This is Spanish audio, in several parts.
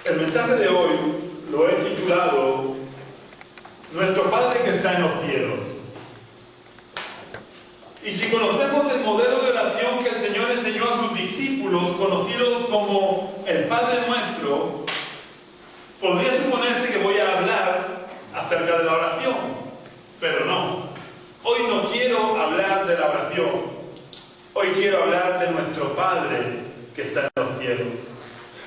El mensaje de hoy lo he titulado Nuestro Padre que está en los cielos. Y si conocemos el modelo de oración que el Señor enseñó a sus discípulos, conocido como el Padre Nuestro, podría suponerse que voy a hablar acerca de la oración, pero no. Hoy no quiero hablar de la oración. Hoy quiero hablar de nuestro Padre que está en los cielos.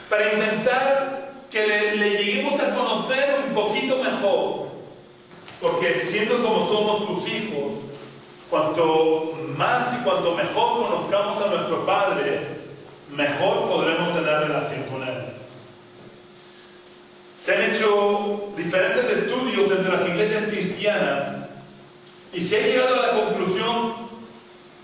Para intentar que le lleguemos a conocer un poquito mejor. Porque siendo como somos sus hijos, cuanto más y cuanto mejor conozcamos a nuestro Padre, mejor podremos tener relación con Él. Se han hecho diferentes estudios entre las iglesias cristianas y se ha llegado a la conclusión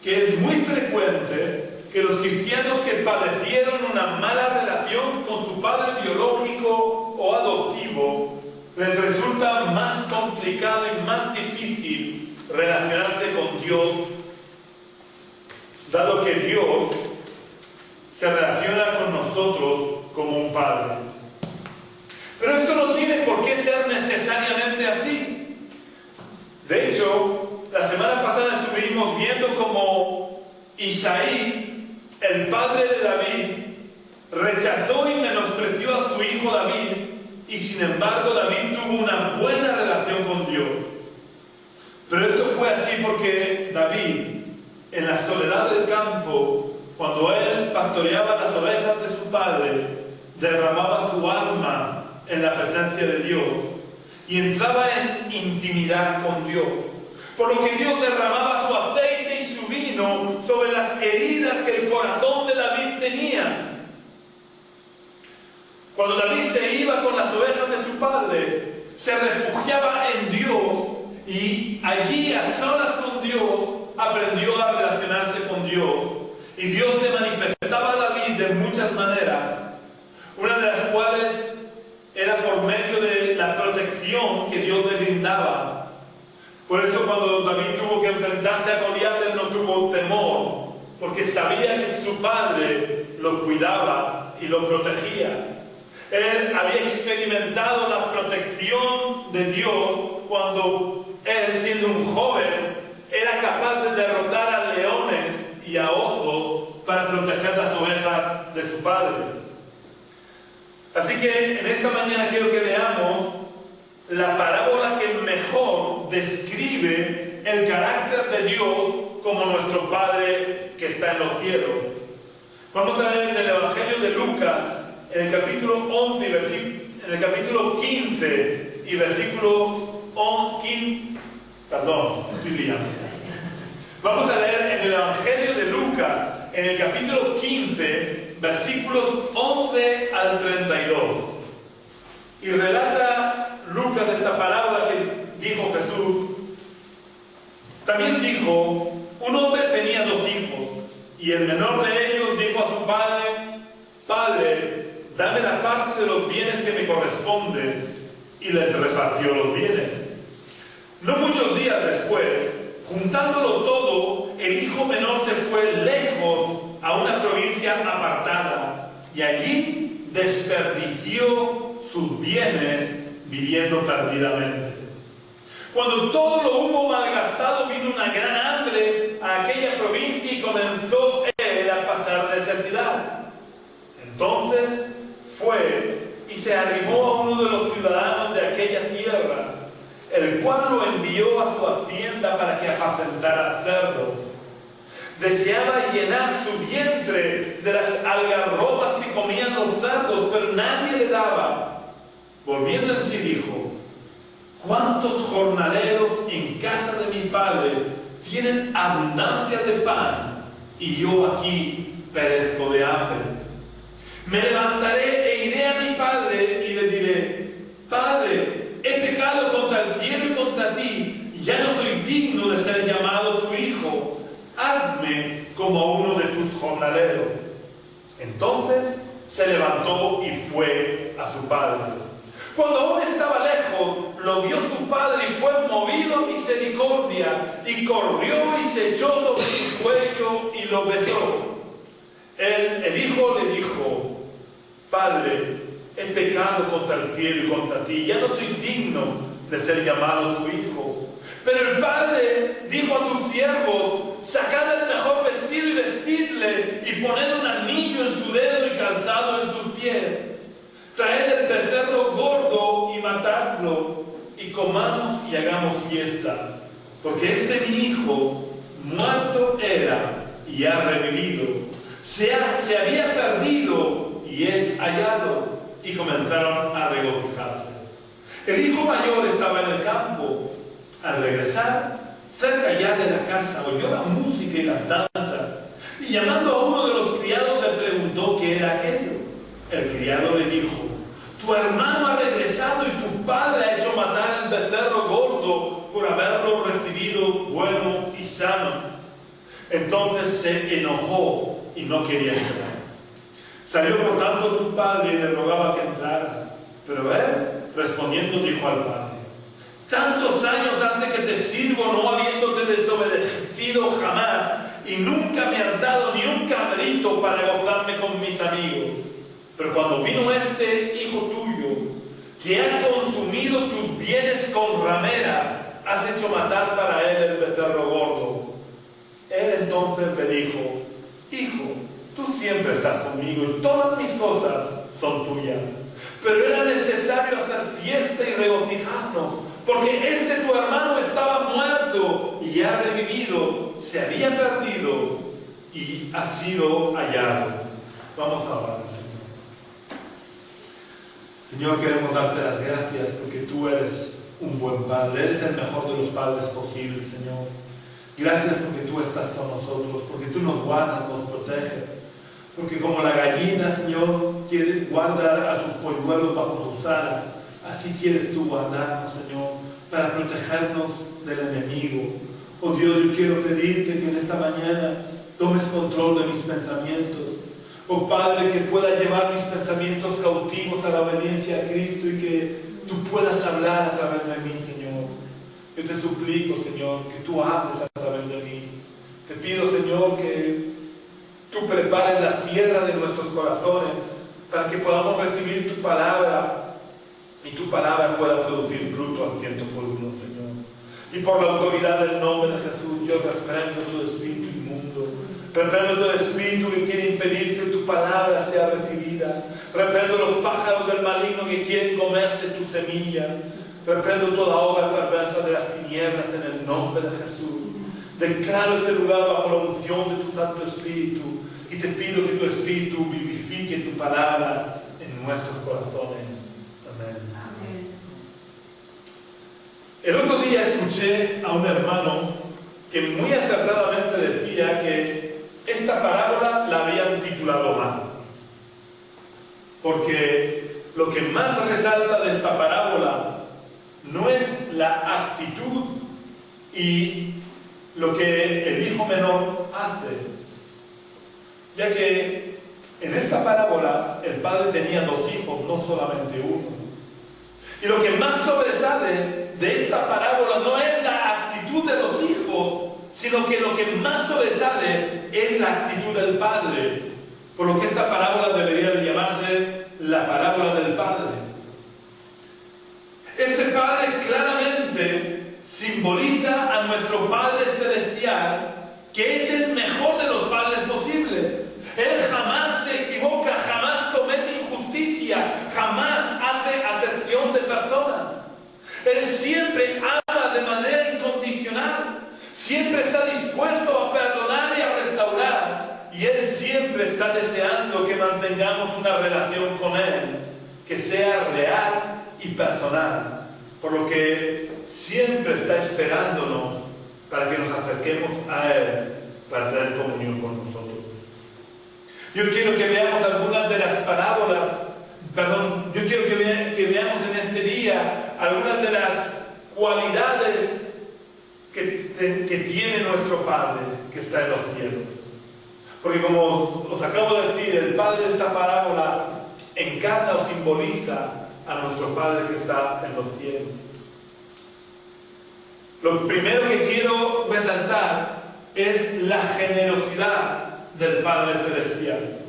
que es muy frecuente que los cristianos que padecieron una mala relación con su padre biológico o adoptivo, les resulta más complicado y más difícil relacionarse con Dios, dado que Dios se relaciona con nosotros como un padre. Pero esto no tiene por qué ser necesariamente así. De hecho, la semana pasada estuvimos viendo cómo Isaí, el padre de David, rechazó y menospreció a su hijo David, y sin embargo David tuvo una buena relación con Dios. Pero esto fue así porque David, en la soledad del campo, cuando él pastoreaba las ovejas de su padre, derramaba su alma en la presencia de Dios y entraba en intimidad con Dios. Por lo que Dios derramaba su aceite y su vino sobre las heridas que el corazón de David tenía. Cuando David se iba con las ovejas de su padre, se refugiaba en Dios y allí, a solas con Dios, aprendió a relacionarse con Dios. Y Dios se manifestaba a David de muchas maneras, una de las cuales era por medio de la protección que Dios le brindaba. Por eso cuando David tuvo que enfrentarse a Goliat, él no tuvo temor, porque sabía que su padre lo cuidaba y lo protegía. Él había experimentado la protección de Dios cuando él, siendo un joven, era capaz de derrotar a leones y a osos para proteger las ovejas de su padre. Así que en esta mañana quiero que leamos la parábola que mejor describe el carácter de Dios como nuestro Padre que está en los cielos. Vamos a leer en el Evangelio de Lucas, en el capítulo 11, en el capítulo 15 y versículo 15, perdón, estoy liando. Vamos a leer en el Evangelio de Lucas, en el capítulo 15, versículos 11 al 32. Y relata Lucas esta parábola que dijo Jesús. También dijo: un hombre tenía 2 hijos, y el menor de ellos dijo a su padre: Padre, dame la parte de los bienes que me corresponde, y les repartió los bienes. No muchos días después, juntándolo todo, el hijo menor se fue lejos a una provincia apartada, y allí desperdició sus bienes viviendo perdidamente. Cuando todo lo hubo malgastado, vino una gran hambre a aquella provincia y comenzó él a pasar necesidad. Entonces fue y se arrimó a uno de los ciudadanos de aquella tierra, el cual lo envió a su hacienda para que apacentara cerdos. Deseaba llenar su vientre de las algarrobas que comían los cerdos, pero nadie le daba. Volviendo en sí dijo: ¿cuántos jornaleros en casa de mi padre tienen abundancia de pan, y yo aquí perezco de hambre? Me levantaré e iré a mi padre y le diré: Padre, he pecado contra el cielo y contra ti, y ya no soy digno de ser llamado tu hijo. Hazme como a uno de tus jornaleros. Entonces se levantó y fue a su padre. Cuando aún estaba lejos, lo vio su padre y fue movido a misericordia, y corrió y se echó sobre su cuello y lo besó. El hijo le dijo: Padre, he pecado contra el cielo y contra ti, ya no soy digno de ser llamado tu hijo. Pero el padre dijo a sus siervos: sacad el mejor vestido y vestidle, y poned un anillo en su dedo y calzado en sus pies. Traed el becerro gordo y matadlo, y comamos y hagamos fiesta. Porque este mi hijo, muerto era y ha revivido, se había perdido y es hallado. Y comenzaron a regocijarse. El hijo mayor estaba en el campo. Al regresar, cerca ya de la casa, oyó la música y las danzas, y llamando a uno de los criados le preguntó qué era aquello. El criado le dijo: tu hermano ha regresado y tu padre ha hecho matar el becerro gordo por haberlo recibido bueno y sano. Entonces se enojó y no quería entrar. Salió por tanto su padre y le rogaba que entrara. Pero él, respondiendo, dijo al padre: tantos años hace que te sirvo, no habiéndote desobedecido jamás, y nunca me has dado ni un cabrito para gozarme con mis amigos. Pero cuando vino este hijo tuyo, que ha consumido tus bienes con rameras, has hecho matar para él el becerro gordo. Él entonces le dijo: hijo, tú siempre estás conmigo y todas mis cosas son tuyas. Pero era necesario hacer fiesta y regocijarnos, porque este tu hermano estaba muerto y ha revivido, se había perdido y ha sido hallado. Vamos a orar, Señor. Señor, queremos darte las gracias porque tú eres un buen Padre, eres el mejor de los padres posibles, Señor. Gracias porque tú estás con nosotros, porque tú nos guardas, nos proteges. Porque como la gallina, Señor, quiere guardar a sus polluelos bajo sus alas, así quieres tú guardarnos, Señor, para protegernos del enemigo. Oh Dios, yo quiero pedirte que en esta mañana tomes control de mis pensamientos. Oh Padre, que pueda llevar mis pensamientos cautivos a la obediencia a Cristo y que tú puedas hablar a través de mí, Señor. Yo te suplico, Señor, que tú hables a través de mí. Te pido, Señor, que tú prepares la tierra de nuestros corazones para que podamos recibir tu palabra y tu palabra pueda producir fruto al 100 por uno, Señor. Y por la autoridad del nombre de Jesús, yo reprendo todo espíritu inmundo, reprendo todo espíritu que quiere impedir que tu palabra sea recibida, reprendo los pájaros del maligno que quieren comerse tu semilla, reprendo toda obra perversa de las tinieblas en el nombre de Jesús. Declaro este lugar bajo la unción de tu Santo Espíritu y te pido que tu Espíritu vivifique tu palabra en nuestros corazones. Amén. Amén. El otro día escuché a un hermano que muy acertadamente decía que esta parábola la habían titulado mal. Porque lo que más resalta de esta parábola no es la actitud y lo que el hijo menor hace, ya que en esta parábola el padre tenía dos hijos, no solamente uno. Y lo que más sobresale de esta parábola no es la actitud de los hijos, sino que lo que más sobresale es la actitud del padre, por lo que esta parábola debería de llamarse la parábola del padre. Este padre claramente simboliza a nuestro Padre Celestial, que es el mejor de los padres posibles. Él jamás se equivoca, jamás comete injusticia, jamás hace acepción de personas. Él siempre ama de manera incondicional, siempre está dispuesto a perdonar y a restaurar, y Él siempre está deseando que mantengamos una relación con Él, que sea real y personal, por lo que siempre está esperándonos para que nos acerquemos a Él, para tener comunión con nosotros. Yo quiero que veamos algunas de las parábolas, yo quiero que veamos en este día algunas de las cualidades que tiene nuestro Padre que está en los cielos. Porque como os acabo de decir, el Padre de esta parábola encarna o simboliza a nuestro Padre que está en los cielos. Lo primero que quiero resaltar es la generosidad del Padre Celestial.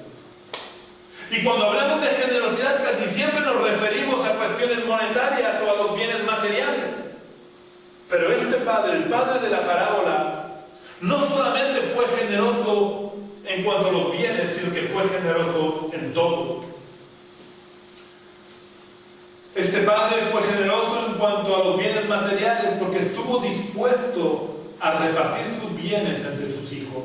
Y cuando hablamos de generosidad casi siempre nos referimos a cuestiones monetarias o a los bienes materiales. Pero este padre, el padre de la parábola, no solamente fue generoso en cuanto a los bienes, sino que fue generoso en todo. Este padre fue generoso en cuanto a los bienes materiales porque estuvo dispuesto a repartir sus bienes entre sus hijos,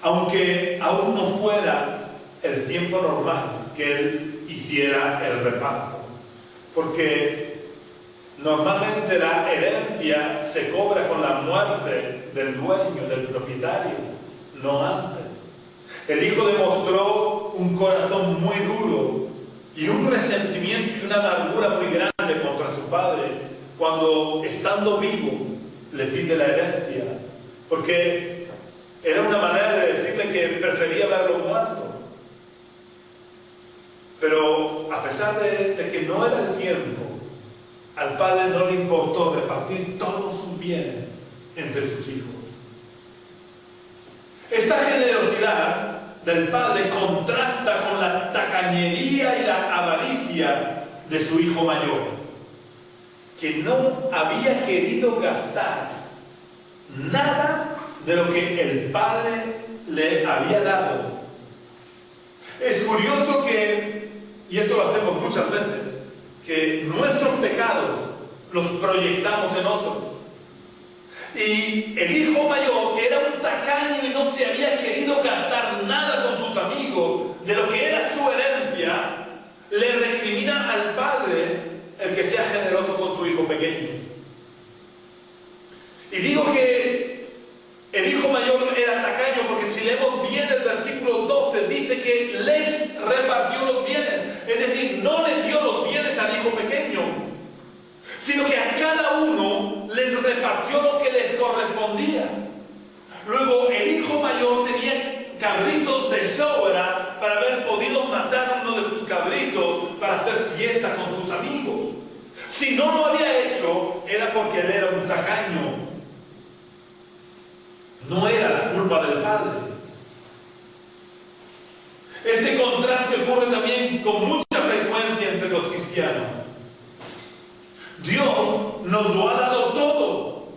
aunque aún no fuera el tiempo normal que él hiciera el reparto. Porque normalmente la herencia se cobra con la muerte del dueño, del propietario, no antes. El hijo demostró un corazón muy duro y un resentimiento y una amargura muy grande contra su padre cuando, estando vivo, le pide la herencia, porque era una manera de decirle que prefería verlo muerto. Pero a pesar de que no era el tiempo, al padre no le importó repartir todos sus bienes entre sus hijos. Esta generosidad del padre contrasta con la tacañería y la avaricia de su hijo mayor, que no había querido gastar nada de lo que el padre le había dado. Es curioso que, y esto lo hacemos muchas veces, que nuestros pecados los proyectamos en otros. Y el hijo mayor, que era un tacaño y no se había querido gastar nada con sus amigos de lo que era su herencia, le recrimina al padre el que sea generoso con su hijo pequeño. Y digo que el hijo mayor era tacaño porque si leemos bien el versículo 12, dice que les repartió los bienes. Es decir, no le dio los bienes al hijo pequeño, sino que a cada uno les repartió lo que les correspondía. Luego el hijo mayor tenía cabritos de sobra para haber podido matar uno de sus cabritos para hacer fiesta con sus amigos. Si no lo había hecho, era porque él era un tacaño. No era la culpa del padre. Este contraste ocurre también con mucha frecuencia entre los cristianos. Dios nos lo ha dado todo.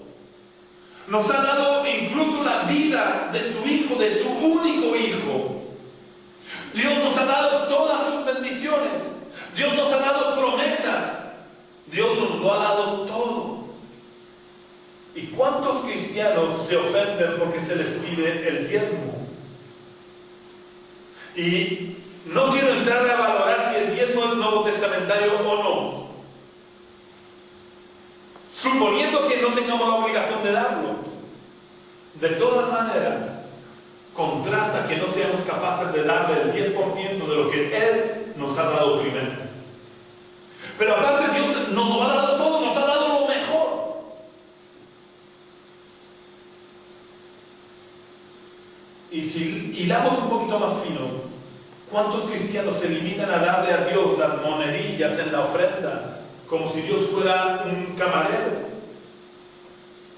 Nos ha dado incluso la vida de su hijo, de su único hijo. Dios nos ha dado todas sus bendiciones. Dios nos ha dado promesas. Dios nos lo ha dado todo. ¿Y cuántos cristianos se ofenden porque se les pide el diezmo? Y no quiero entrar a valorar si el diezmo es nuevo testamentario o no. Suponiendo que no tengamos la obligación de darlo, de todas maneras, contrasta que no seamos capaces de darle el 10% de lo que Él nos ha dado primero. Pero aparte Dios nos lo ha dado todo, nos ha dado lo mejor. Y si hilamos un poquito más fino, ¿cuántos cristianos se limitan a darle a Dios las monedillas en la ofrenda como si Dios fuera un camarero?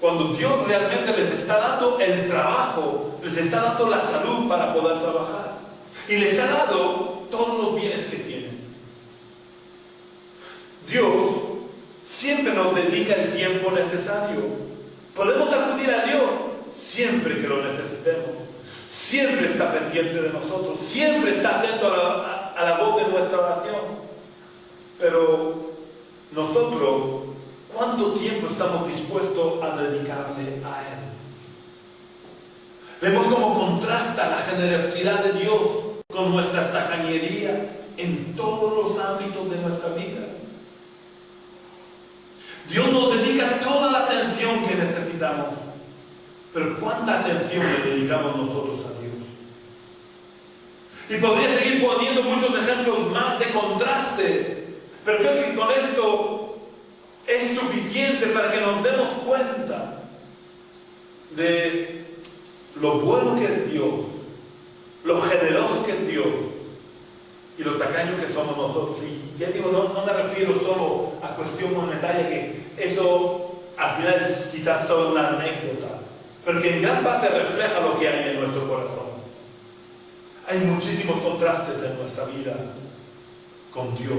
Cuando Dios realmente les está dando el trabajo, les está dando la salud para poder trabajar. Y les ha dado todos los bienes que tienen. Dios siempre nos dedica el tiempo necesario. Podemos acudir a Dios siempre que lo necesitemos. Siempre está pendiente de nosotros. Siempre está atento a la voz de nuestra oración. Pero nosotros, ¿cuánto tiempo estamos dispuestos a dedicarle a Él? Vemos cómo contrasta la generosidad de Dios con nuestra tacañería en todos los ámbitos de nuestra vida. Dios nos dedica toda la atención que necesitamos, pero ¿cuánta atención le dedicamos nosotros a Dios? Y podría seguir poniendo muchos ejemplos más de contraste, pero creo que con esto es suficiente para que nos demos cuenta de lo bueno que es Dios, lo generoso que es Dios y lo tacaño que somos nosotros. Y ya digo, no me refiero solo a cuestión monetaria, que eso al final es quizás solo una anécdota, pero que en gran parte refleja lo que hay en nuestro corazón. Hay muchísimos contrastes en nuestra vida con Dios.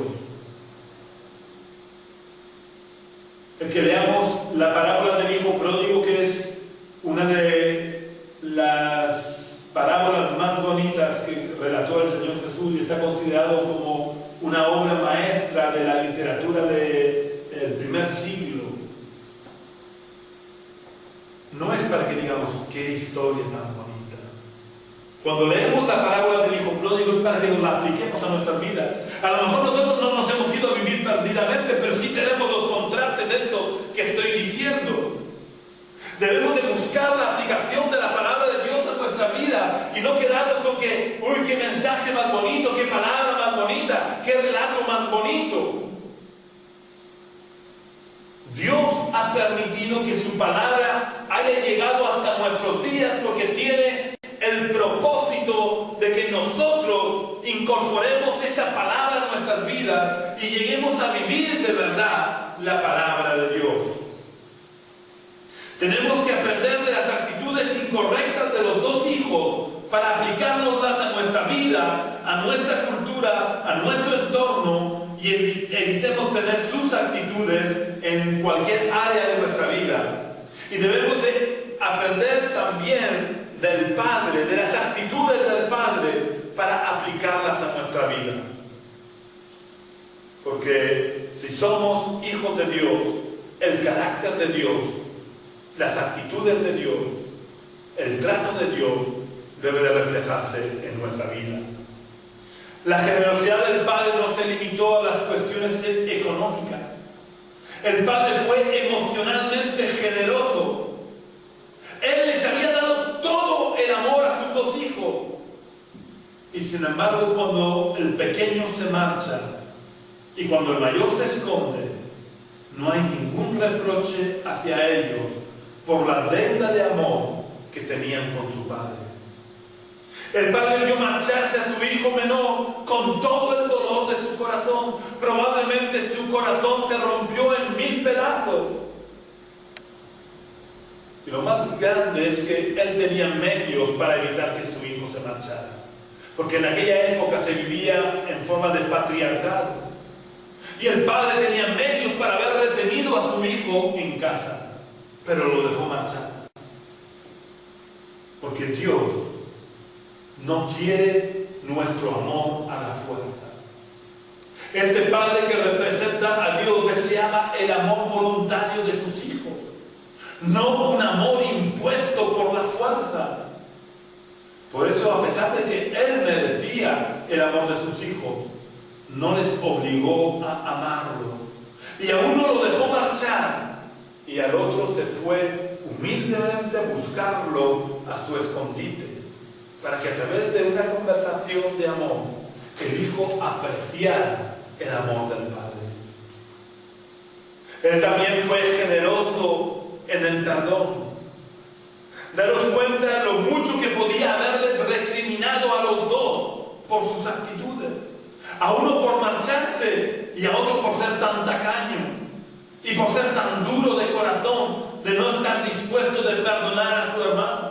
El que leamos la parábola del hijo pródigo, que es una de las parábolas más bonitas que relató el Señor Jesús y está considerado como una obra maestra de la literatura del primer siglo. No es para que digamos qué historia tan bonita. Cuando leemos la parábola del hijo pródigo es para que nos la apliquemos a nuestras vidas. A lo mejor nosotros no nos hemos ido a vivir perdidamente, pero sí tenemos los contrastes de esto que estoy diciendo. Debemos de buscar la aplicación de la palabra de Dios a nuestra vida y no quedarnos con que, uy, qué mensaje más bonito, qué palabra más bonita, qué relato más bonito. Dios ha permitido que su palabra haya llegado hasta nuestros días porque tiene el propósito de que nosotros incorporemos esa palabra a nuestras vidas y lleguemos a vivir de verdad la palabra de Dios. Tenemos que aprender de las actitudes incorrectas de los dos hijos para aplicárnoslas a nuestra vida, a nuestra cultura, a nuestro entorno y evitemos tener sus actitudes en cualquier área de nuestra vida. Y debemos de aprender también del Padre, de las actitudes del Padre para aplicarlas a nuestra vida. Porque si somos hijos de Dios, el carácter de Dios, las actitudes de Dios, el trato de Dios debe de reflejarse en nuestra vida. La generosidad del Padre no se limitó a las cuestiones económicas. El Padre fue emocionalmente generoso. Él les había dado todo el amor a sus dos hijos. Y sin embargo, cuando el pequeño se marcha y cuando el mayor se esconde, no hay ningún reproche hacia ellos por la deuda de amor que tenían con su padre. El padre vio marcharse a su hijo menor con todo el dolor de su corazón. Probablemente su corazón se rompió en 1000 pedazos. Y lo más grande es que él tenía medios para evitar que su hijo se marchara. Porque en aquella época se vivía en forma de patriarcado. Y el padre tenía medios para haber retenido a su hijo en casa. Pero lo dejó marchar. Porque Dios no quiere nuestro amor a la fuerza. Este padre que representa a Dios deseaba el amor voluntario de sus hijos. No un amor impuesto por la fuerza. Por eso, a pesar de que él merecía el amor de sus hijos, no les obligó a amarlo. Y a uno lo dejó marchar y al otro se fue humildemente a buscarlo a su escondite, para que a través de una conversación de amor el hijo apreciara el amor del padre. Él también fue generoso en el perdón. Daros cuenta lo mucho que podía haberles recriminado a los dos por sus actitudes. A uno por marcharse y a otro por ser tan tacaño y por ser tan duro de corazón, de no estar dispuesto de perdonar a su hermano.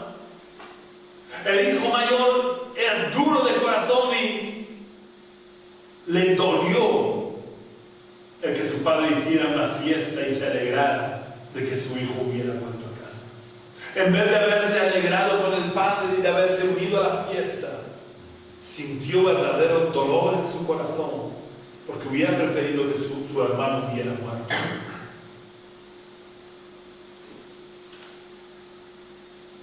El hijo mayor era duro de corazón y le dolió el que su padre hiciera una fiesta y se alegrara de que su hijo hubiera vuelto a casa. En vez de haberse alegrado con el padre y de haberse unido a la fiesta, sintió verdadero dolor en su corazón porque hubiera preferido que su hermano hubiera muerto.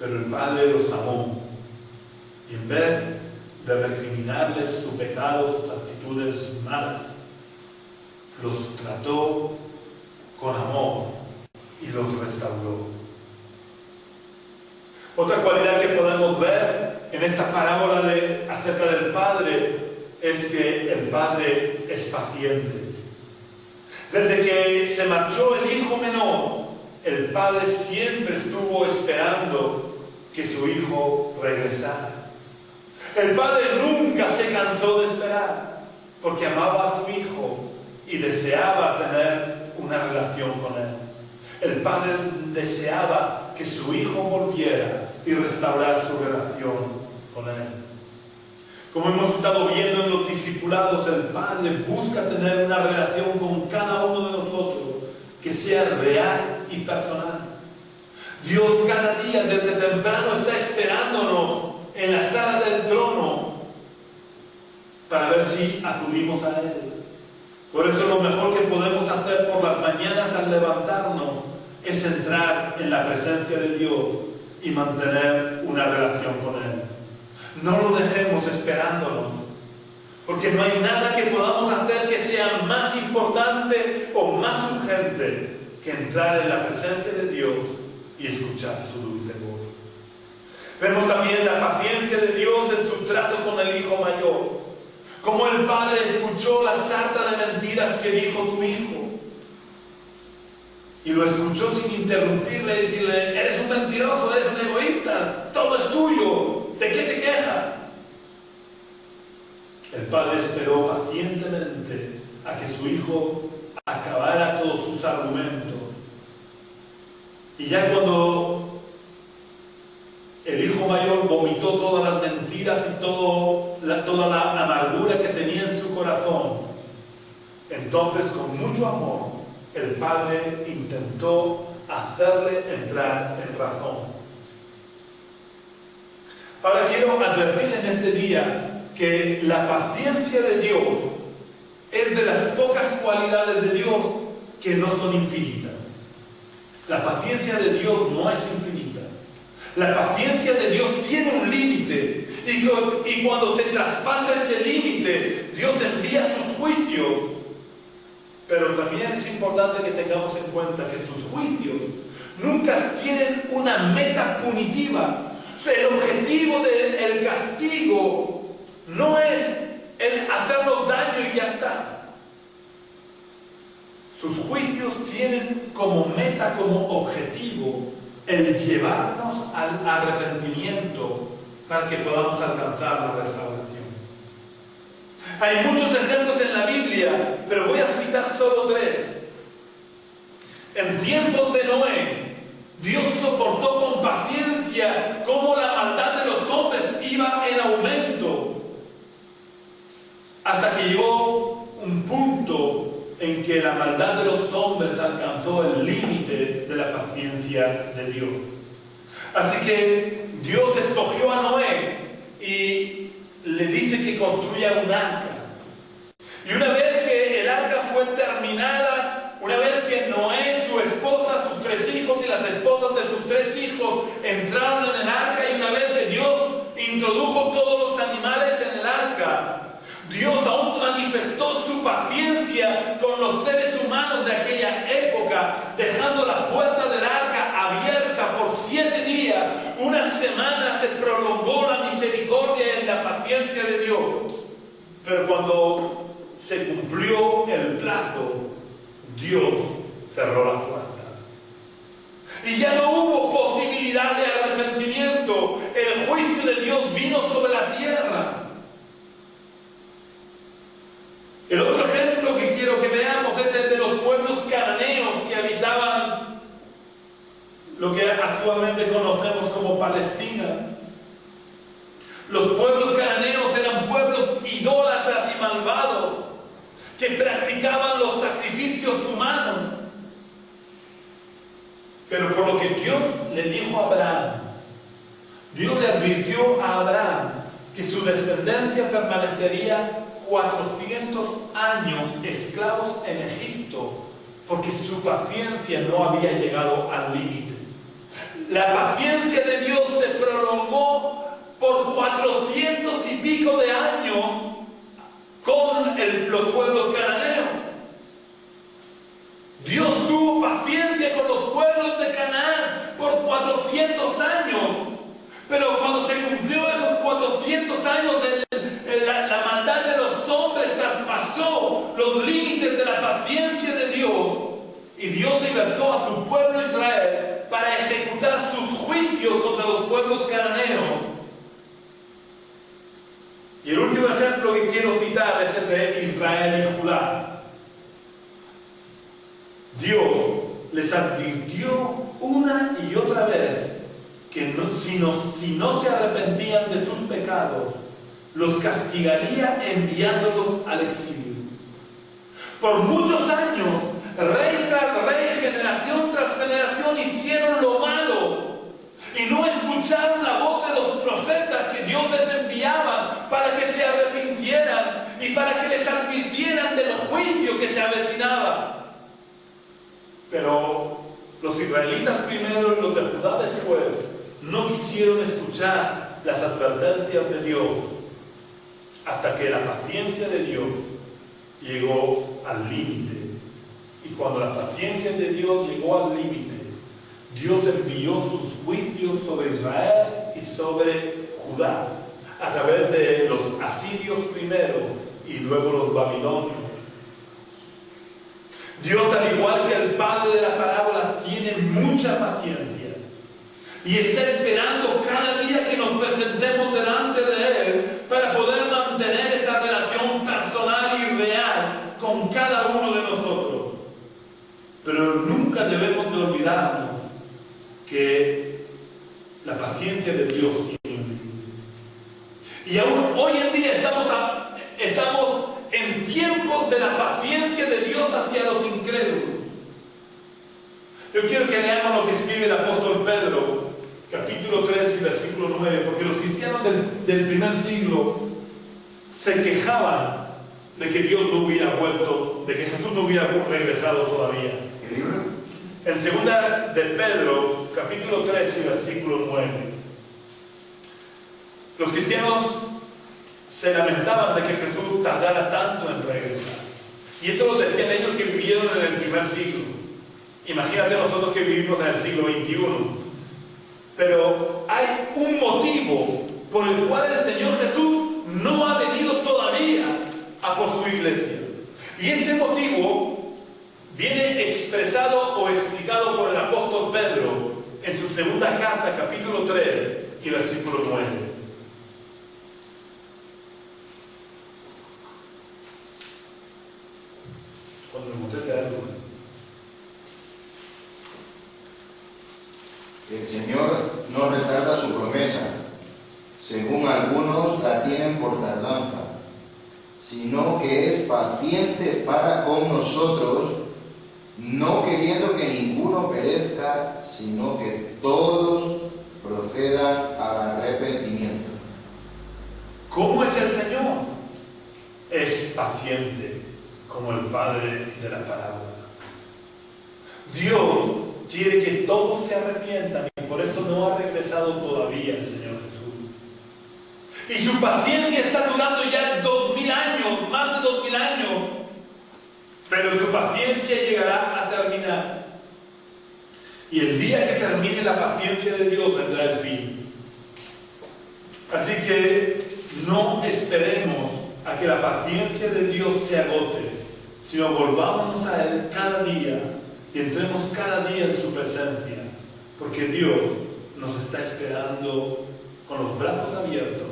Pero el padre los amó y en vez de recriminarles su pecado, sus actitudes malas, los trató con amor y los restauró. Otra cualidad que podemos ver en esta parábola acerca del padre es que el padre es paciente. Desde que se marchó el hijo menor, el padre siempre estuvo esperando que su hijo regresara. El padre nunca se cansó de esperar porque amaba a su hijo y deseaba tener una relación con él. El padre deseaba que su hijo volviera y restaurar su relación con él. Como hemos estado viendo en los discipulados, el Padre busca tener una relación con cada uno de nosotros que sea real y personal. Dios cada día desde temprano está esperándonos en la sala del trono para ver si acudimos a Él. Por eso lo mejor que podemos hacer por las mañanas al levantarnos es entrar en la presencia de Dios y mantener una relación con Él. No lo dejemos esperándonos, porque no hay nada que podamos hacer que sea más importante o más urgente que entrar en la presencia de Dios y escuchar su dulce voz. Vemos también la paciencia de Dios en su trato con el hijo mayor. Como el padre escuchó la sarta de mentiras que dijo su hijo. Y lo escuchó sin interrumpirle y decirle: eres un mentiroso, eres un egoísta, todo es tuyo, ¿de qué te quejas? El padre esperó pacientemente a que su hijo acabara todos sus argumentos. Y ya cuando el hijo mayor vomitó todas las mentiras y toda la amargura que tenía en su corazón, entonces con mucho amor el padre intentó hacerle entrar en razón. Ahora quiero advertir en este día que la paciencia de Dios es de las pocas cualidades de Dios que no son infinitas. La paciencia de Dios no es infinita. La paciencia de Dios tiene un límite. Y cuando se traspasa ese límite, Dios envía sus juicios. Pero también es importante que tengamos en cuenta que sus juicios nunca tienen una meta punitiva. El objetivo del castigo no es el hacernos daño y ya está. Sus juicios tienen como meta, como objetivo, el llevarnos al arrepentimiento para que podamos alcanzar la restauración. Hay muchos ejemplos en la Biblia, pero voy a citar solo 3. En tiempos de Noé, Dios soportó con paciencia cómo la maldad de los hombres iba en aumento, hasta que llegó un punto en que la maldad de los hombres alcanzó el límite de la paciencia de Dios. Así que Dios escogió a Noé y le dice que construya un arca. Y una vez que el arca fue terminada, una vez que Noé, su esposa, sus 3 hijos y las esposas de sus 3 hijos entraron en el arca, y una vez que Dios introdujo todos los animales en el arca, Dios aún manifestó su paciencia con los seres humanos de aquella época, dejando la puerta del arca abierta por 7 días. Una semana se prolongó la misericordia y la paciencia de Dios. Pero cuando se cumplió el plazo, Dios cerró la puerta. Y ya no hubo posibilidad de arrepentimiento. El juicio de Dios vino sobre la tierra. El otro ejemplo que quiero que veamos es el de los pueblos cananeos que habitaban lo que actualmente conocemos como Palestina. Los pueblos cananeos eran pueblos idólatras y malvados que practicaban los sacrificios humanos. Pero por lo que Dios le dijo a Abraham, Dios le advirtió a Abraham que su descendencia permanecería 400 años esclavos en Egipto, porque su paciencia no había llegado al límite. La paciencia de Dios se prolongó por 400 y pico de años con los pueblos cananeos. Dios tuvo paciencia con los pueblos de Canaán por 400 años, pero cuando se cumplió esos 400 años, la maldad de los hombres traspasó los límites de la paciencia de Dios, y Dios libertó a su pueblo Israel para ejecutar sus juicios contra los pueblos cananeos. Y el último ejemplo que quiero citar es el de Israel y Judá. Dios les advirtió una y otra vez que si no se arrepentían de sus pecados, los castigaría enviándolos al exilio. Por muchos años, rey tras rey, generación tras generación, hicieron lo malo y no escucharon la voz de los profetas que Dios les enviaba para que se arrepintieran y para que les advirtieran del juicio que se avecinaba. Pero los israelitas primero y los de Judá después no quisieron escuchar las advertencias de Dios hasta que la paciencia de Dios llegó al límite. Y cuando la paciencia de Dios llegó al límite, Dios envió sus juicios sobre Israel y sobre Judá a través de los asirios primero y luego los babilonios. Dios, al igual que el padre de la parábola, tiene mucha paciencia y está esperando cada día que nos presentemos delante de Él para poder mantener esa relación personal y real con cada uno de nosotros. Pero nunca debemos de olvidarnos que la paciencia de Dios tiene un límite. Y aún hoy en día estamos en tiempos de la paciencia de Dios hacia los incrédulos. Yo quiero que leamos lo que escribe el apóstol Pedro, capítulo 3 y versículo 9, porque los cristianos del primer siglo se quejaban de que Dios no hubiera vuelto, de que Jesús no hubiera regresado todavía. ¿Qué libro? En segunda de Pedro, capítulo 3 y versículo 9. Los cristianos se lamentaban de que Jesús tardara tanto en regresar. Y eso lo decían ellos que vivieron en el primer siglo. Imagínate nosotros que vivimos en el siglo XXI. Pero hay un motivo por el cual el Señor Jesús no ha venido todavía a por su iglesia. Y ese motivo viene expresado o explicado por el apóstol Pedro en su segunda carta, capítulo 3 y versículo 9. Cuando me conté de algo. El Señor no retarda su promesa, según algunos la tienen por tardanza, sino que es paciente para con nosotros, no queriendo que ninguno perezca, sino que todos procedan al arrepentimiento. ¿Cómo es el Señor? Es paciente, como el padre de la parábola. Dios quiere que todos se arrepientan y por eso no ha regresado todavía el Señor Jesús. Y su paciencia está durando ya 2000 años, más de 2000 años. Pero su paciencia llegará a terminar. Y el día que termine la paciencia de Dios vendrá el fin. Así que no esperemos a que la paciencia de Dios se agote, sino volvámonos a Él cada día y entremos cada día en su presencia, porque Dios nos está esperando con los brazos abiertos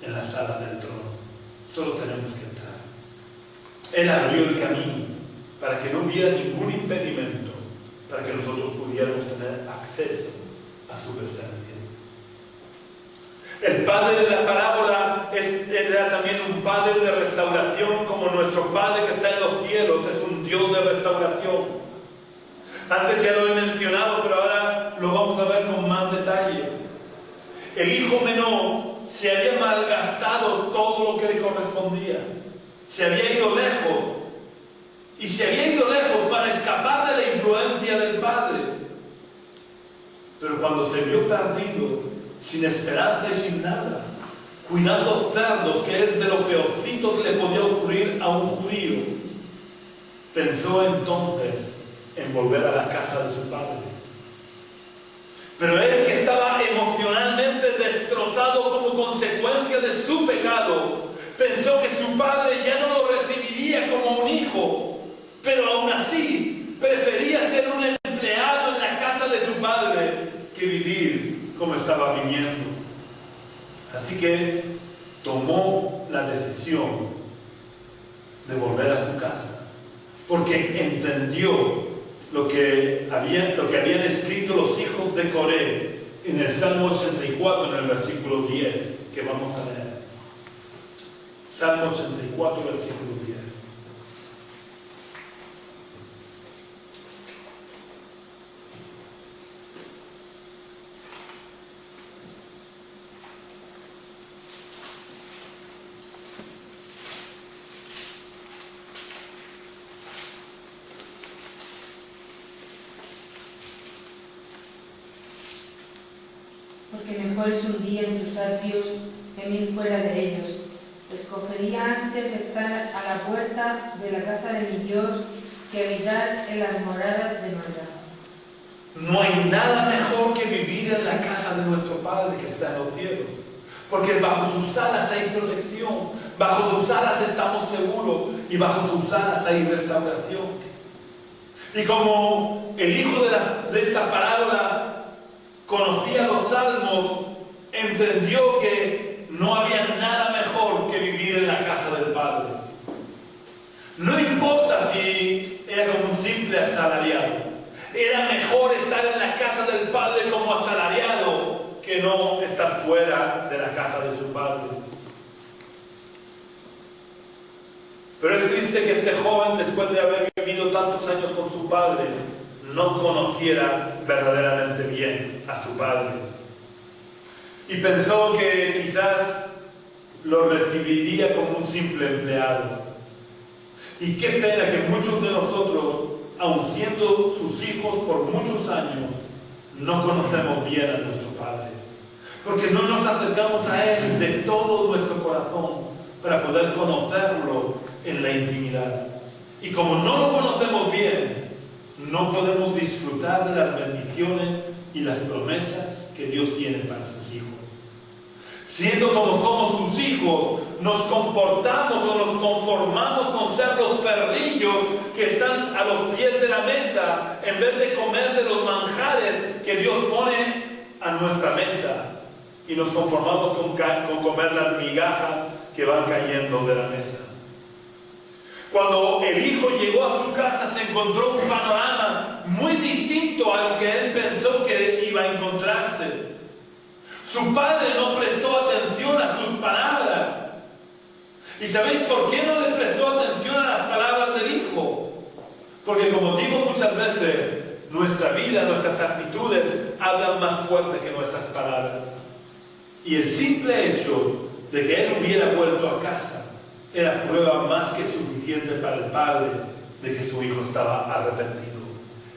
en la sala del trono. Solo tenemos que entrar. Él abrió el camino para que no hubiera ningún impedimento, para que nosotros pudiéramos tener acceso a su presencia. El padre de la parábola era también un padre de restauración, como nuestro Padre que está en los cielos es un Dios de restauración. Antes ya lo he mencionado, pero ahora lo vamos a ver con más detalle. El hijo menor se había malgastado todo lo que le correspondía. Se había ido lejos. Y se había ido lejos para escapar de la influencia del padre. Pero cuando se vio perdido, sin esperanza y sin nada, cuidando cerdos, que es de lo peorcito que le podía ocurrir a un judío, pensó entonces en volver a la casa de su padre. Pero él, que estaba emocionalmente destrozado como consecuencia de su pecado, pensó que su padre ya no lo recibiría como un hijo, pero aún así prefería ser un empleado en la casa de su padre que vivir como estaba viviendo. Así que tomó la decisión de volver a su casa, porque entendió lo que habían escrito los hijos de Coré en el Salmo 84, en el versículo 10, que vamos a leer. Salmo 84, versículo 10. Porque mejor es un día en tus atrios que 1000 fuera de ellos. Escogería antes estar a la puerta de la casa de mi Dios que habitar en las moradas de maldad. No hay nada mejor que vivir en la casa de nuestro Padre que está en los cielos. Porque bajo sus alas hay protección, bajo sus alas estamos seguros y bajo sus alas hay restauración. Y como el hijo de esta parábola conocía los salmos, entendió que no había nada mejor que vivir en la casa del Padre. No importa si era como un simple asalariado, era mejor estar en la casa del Padre como asalariado que no estar fuera de la casa de su Padre. Pero es triste que este joven, después de haber vivido tantos años con su padre, no conociera verdaderamente bien a su padre. Y pensó que quizás lo recibiría como un simple empleado. Y qué pena que muchos de nosotros, aun siendo sus hijos por muchos años, no conocemos bien a nuestro Padre. Porque no nos acercamos a Él de todo nuestro corazón para poder conocerlo en la intimidad. Y como no lo conocemos bien, no podemos disfrutar de las bendiciones y las promesas que Dios tiene para sus hijos. Siendo como somos sus hijos, nos comportamos o nos conformamos con ser los perrillos que están a los pies de la mesa en vez de comer de los manjares que Dios pone a nuestra mesa. Y nos conformamos con comer las migajas que van cayendo de la mesa. Cuando el hijo llegó a su casa, se encontró un panorama muy distinto al que él pensó que iba a encontrarse. Su padre no prestó atención a sus palabras. ¿Y sabéis por qué no le prestó atención a las palabras del hijo? Porque, como digo muchas veces, nuestra vida, nuestras actitudes hablan más fuerte que nuestras palabras. Y el simple hecho de que él hubiera vuelto a casa era prueba más que suficiente para el padre de que su hijo estaba arrepentido.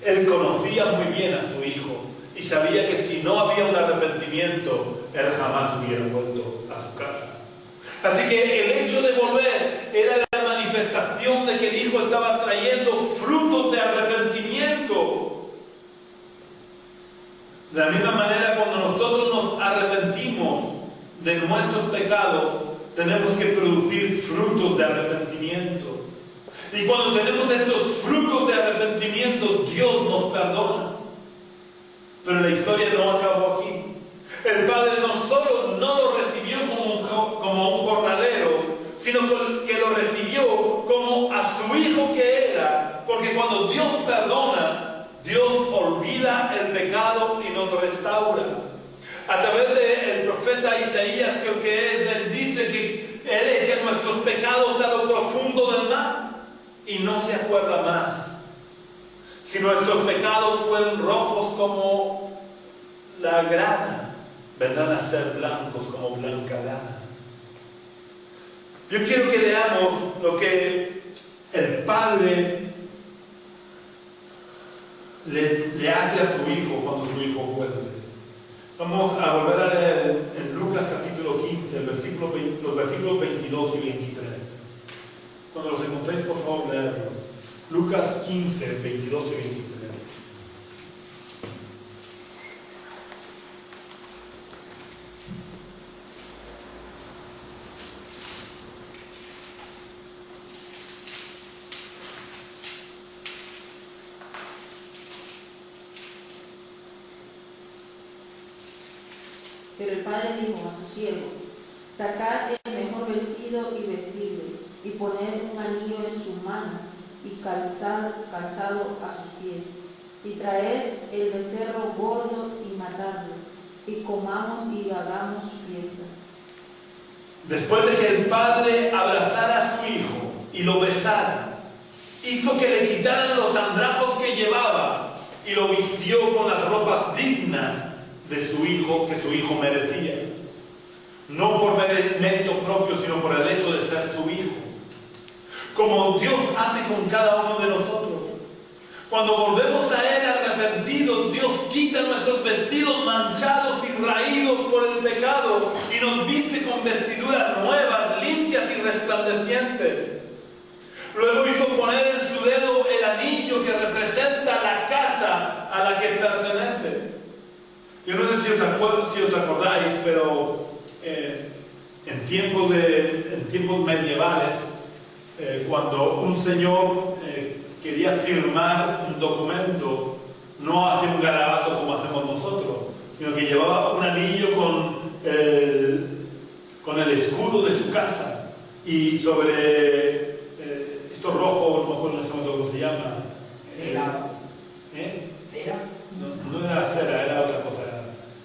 Él conocía muy bien a su hijo y sabía que si no había un arrepentimiento, él jamás hubiera vuelto a su casa. Así que el hecho de volver era la manifestación de que el hijo estaba trayendo frutos de arrepentimiento. De la misma manera, cuando nosotros nos arrepentimos de nuestros pecados, tenemos que producir frutos de arrepentimiento. Y cuando tenemos estos frutos de arrepentimiento, Dios nos perdona. Pero la historia no acabó aquí. El padre no solo no lo recibió como un jornalero, sino que lo recibió como a su hijo que era. Porque cuando Dios perdona, Dios olvida el pecado y nos restaura. A través del profeta Isaías, creo que es, él dice que Él echa nuestros pecados a lo profundo del mar y no se acuerda más. Si nuestros pecados fueron rojos como la grana, vendrán a ser blancos como blanca lana. Yo quiero que leamos lo que el padre le hace a su hijo cuando su hijo vuelve. Vamos a volver a leer en Lucas capítulo 15, los versículos 22 y 23. Cuando los encontréis, por favor, leerlos. Lucas 15, 22 y 23. Pero el padre dijo a su siervo: sacad el mejor vestido y vestidle, y poned un anillo en su mano y calzado a sus pies, y traed el becerro gordo y matadlo, y comamos y hagamos fiesta. después de que el padre abrazara a su hijo y lo besara, hizo que le quitaran los andrajos que llevaba y lo vistió con las ropas dignas de su hijo, que su hijo merecía. No por mérito propio, sino por el hecho de ser su hijo. Como Dios hace con cada uno de nosotros. Cuando volvemos a Él arrepentidos, Dios quita nuestros vestidos manchados y raídos por el pecado y nos viste con vestiduras nuevas, limpias y resplandecientes. Luego hizo poner en su dedo el anillo que representa la casa a la que pertenece. Yo no sé si os acordáis, pero en tiempos medievales, cuando un señor quería firmar un documento, no hacía un garabato como hacemos nosotros, sino que llevaba un anillo con el escudo de su casa, y sobre esto rojo, no me acuerdo en este momento cómo se llama. ¿Cera? ¿Cera? No era cera, era otra cosa.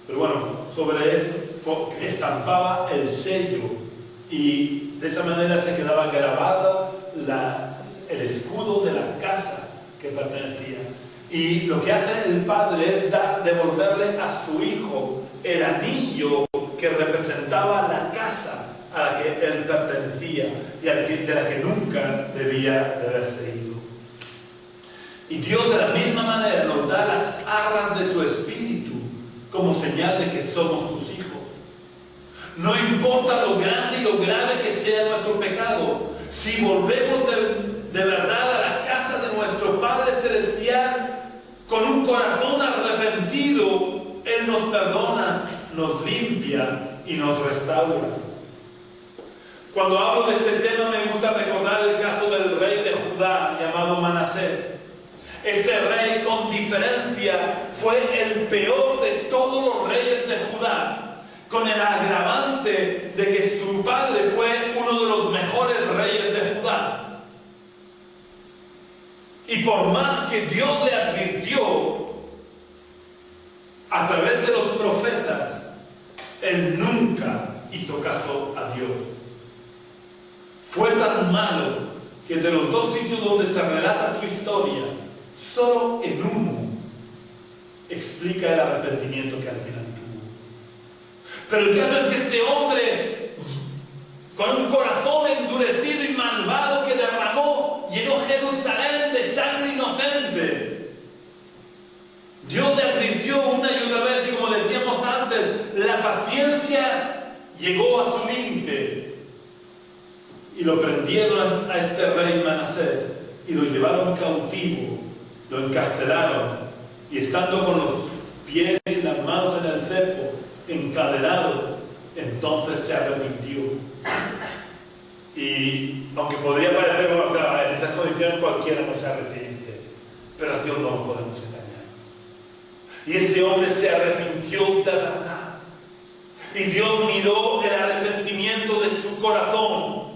Pero bueno, sobre eso estampaba el sello, y de esa manera se quedaba grabado el escudo de la casa que pertenecía. Y lo que hace el padre es devolverle a su hijo el anillo que representaba la casa a la que él pertenecía y de la que nunca debía de haberse ido. Y Dios de la misma manera nos da las arras de su espíritu como señal de que somos sus hijos. No importa lo grande y lo grave que sea nuestro pecado, si volvemos de verdad a la casa de nuestro Padre Celestial con un corazón arrepentido, Él nos perdona, nos limpia y nos restaura. Cuando hablo de este tema me gusta recordar el caso del rey de Judá llamado Manasés. Este rey, con diferencia, fue el peor de todos los reyes de Judá, con el agravante de que su padre fue uno de los mejores reyes de Judá. Y por más que Dios le advirtió a través de los profetas, él nunca hizo caso a Dios. Fue tan malo que de los dos sitios donde se relata su historia, solo en uno explica el arrepentimiento que al final tuvo. Pero el caso es que este hombre, con un corazón endurecido y malvado que derramó, llenó Jerusalén de sangre inocente. Dios le advirtió una y otra vez, y como decíamos antes, la paciencia llegó a su límite. Y lo prendieron a este rey Manasés y lo llevaron cautivo, lo encarcelaron, y estando con los pies y las manos en el cepo, encadenado, entonces se arrepintió. Y aunque podría parecer, bueno, claro, en esas condiciones cualquiera no se arrepiente, pero a Dios no lo podemos engañar. Y este hombre se arrepintió de verdad, y Dios miró el arrepentimiento de su corazón,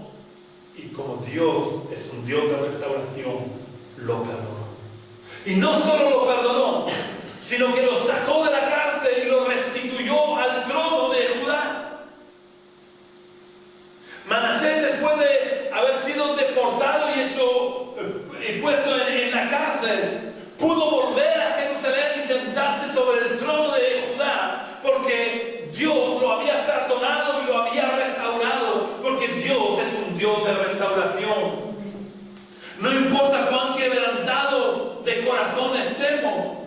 y como Dios es un Dios de restauración, lo perdonó. Y no solo lo perdonó, sino que lo sacó de la cárcel y lo restituyó al trono de Judá. Manasés, después de haber sido deportado y puesto en la cárcel, pudo volver a Jerusalén y sentarse sobre el trono de Judá, porque Dios lo había perdonado y lo había restaurado, porque Dios es un Dios de restauración. No importa cuán quebrantado de corazón estemos,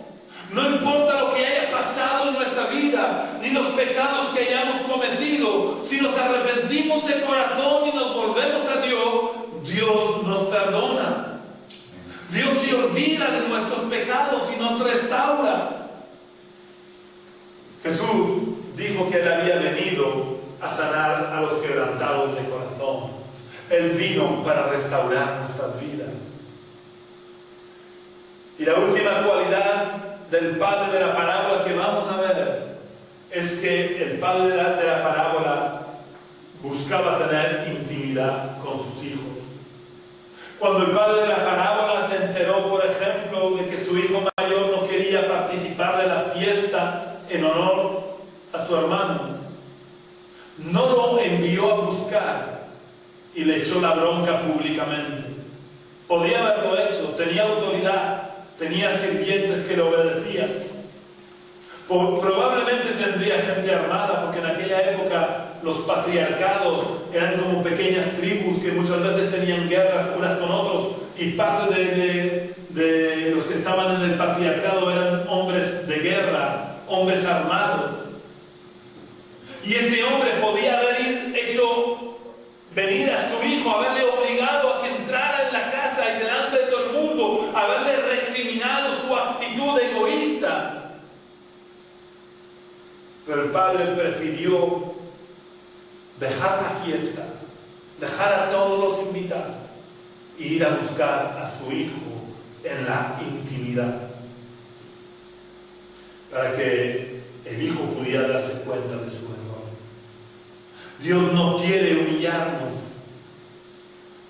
no importa lo que haya pasado en nuestra vida, ni los pecados que hayamos cometido, si nos arrepentimos de corazón y nos volvemos a Dios, Dios nos perdona. Dios se olvida de nuestros pecados y nos restaura. Jesús dijo que Él había venido a sanar a los quebrantados de corazón. Él vino para restaurar nuestras vidas. Y la última cualidad del padre de la parábola que vamos a ver es que el padre de la parábola buscaba tener intimidad con sus hijos. Cuando el padre de la parábola se enteró, por ejemplo, de que su hijo mayor no quería participar de la fiesta en honor a su hermano, no lo envió a buscar y le echó la bronca públicamente. Podía haberlo hecho, tenía autoridad, tenía sirvientes que le obedecían. Probablemente tendría gente armada, porque en aquella época los patriarcados eran como pequeñas tribus que muchas veces tenían guerras unas con otros, y parte de los que estaban en el patriarcado eran hombres de guerra, hombres armados. Y este hombre podía haber hecho venir a su hijo, haberle obligado a que entrara en la casa y delante de todo el mundo, haberle recriminado su actitud egoísta. Pero el padre prefirió dejar la fiesta, dejar a todos los invitados e ir a buscar a su hijo en la intimidad, para que el hijo pudiera darse cuenta de su error. Dios no quiere humillarnos,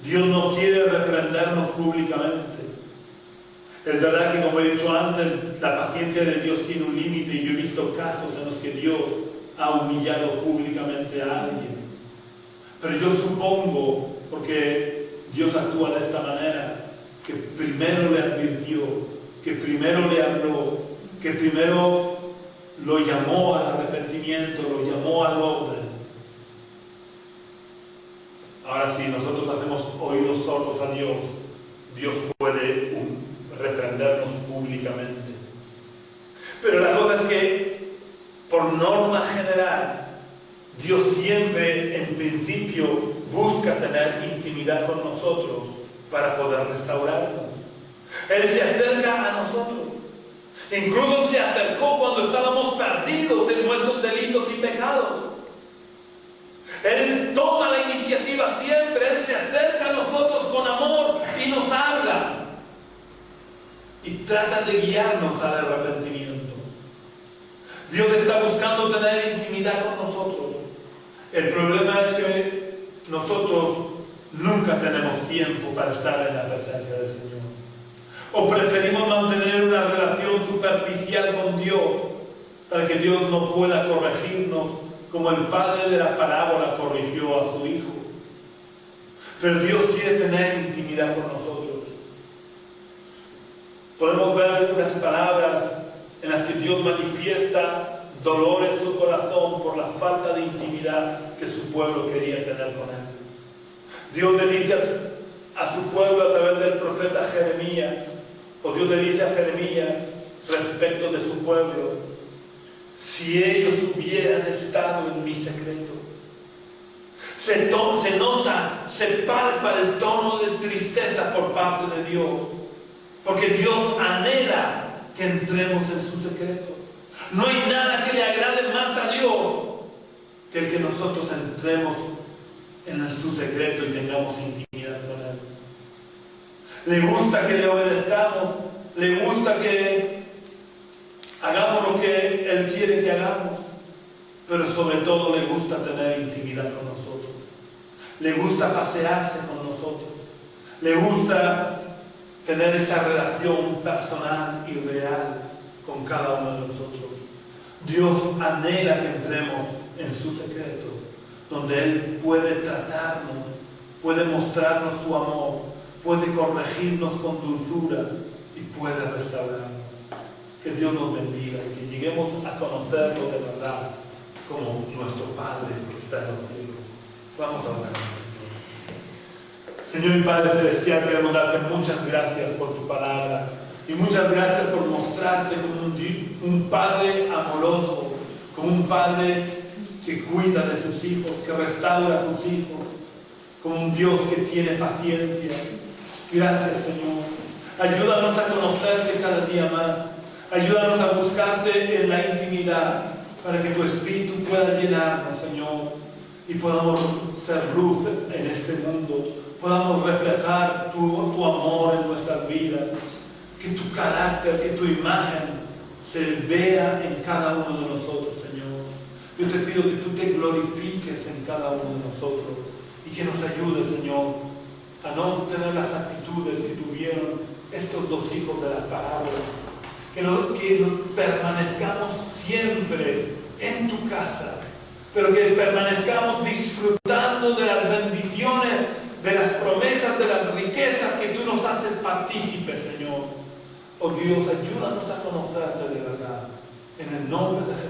Dios no quiere reprendernos públicamente. Es verdad que, como he dicho antes, la paciencia de Dios tiene un límite, y yo he visto casos en los que Dios ha humillado públicamente a alguien. Pero yo supongo, porque Dios actúa de esta manera, que primero le advirtió, que primero le habló, que primero lo llamó al arrepentimiento, lo llamó al orden. Ahora, si nosotros hacemos oídos sordos a Dios, Dios puede reprendernos públicamente. Pero la cosa es que, por norma general, Dios siempre, en principio, busca tener intimidad con nosotros para poder restaurarnos. Él se acerca a nosotros. Incluso se acercó cuando estábamos perdidos en nuestros delitos y pecados. Él toma la iniciativa siempre. Él se acerca a nosotros con amor y nos habla. Y trata de guiarnos al arrepentimiento. Dios está buscando tener intimidad con nosotros. El problema es que nosotros nunca tenemos tiempo para estar en la presencia del Señor. O preferimos mantener una relación superficial con Dios para que Dios no pueda corregirnos, como el padre de la parábola corrigió a su hijo. Pero Dios quiere tener intimidad con nosotros. Podemos ver algunas palabras en las que Dios manifiesta dolor en su corazón por la falta de intimidad que su pueblo quería tener con él. Dios le dice a su pueblo a través del profeta Jeremías, o Dios le dice a Jeremías respecto de su pueblo: si ellos hubieran estado en mi secreto. Se nota, se palpa el tono de tristeza por parte de Dios, porque Dios anhela que entremos en su secreto. No hay nada que le agrade más a Dios que el que nosotros entremos en su secreto y tengamos intimidad con Él. Le gusta que le obedezcamos, le gusta que hagamos lo que Él quiere que hagamos, pero sobre todo le gusta tener intimidad con nosotros. Le gusta pasearse con nosotros. Le gusta tener esa relación personal y real con cada uno de nosotros. Dios anhela que entremos en su secreto, donde Él puede tratarnos, puede mostrarnos su amor, puede corregirnos con dulzura y puede restaurarnos. Que Dios nos bendiga y que lleguemos a conocerlo de verdad como nuestro Padre que está en los cielos. Vamos a orar. Señor y Padre Celestial, queremos darte muchas gracias por tu palabra y muchas gracias por mostrarte como un Padre amoroso, como un Padre que cuida de sus hijos, que restaura a sus hijos, como un Dios que tiene paciencia. Gracias, Señor. Ayúdanos a conocerte cada día más. Ayúdanos a buscarte en la intimidad para que tu Espíritu pueda llenarnos, Señor, y podamos ser luz en este mundo. Podamos reflejar tu amor en nuestras vidas, que tu carácter, que tu imagen se vea en cada uno de nosotros, Señor. Yo te pido que tú te glorifiques en cada uno de nosotros y que nos ayudes, Señor, a no tener las actitudes que tuvieron estos dos hijos de la parábola, que permanezcamos siempre en tu casa, pero que permanezcamos disfrutando de las bendiciones Señor. Oh Dios, ayúdanos a conocerte de verdad. En el nombre de Jesús.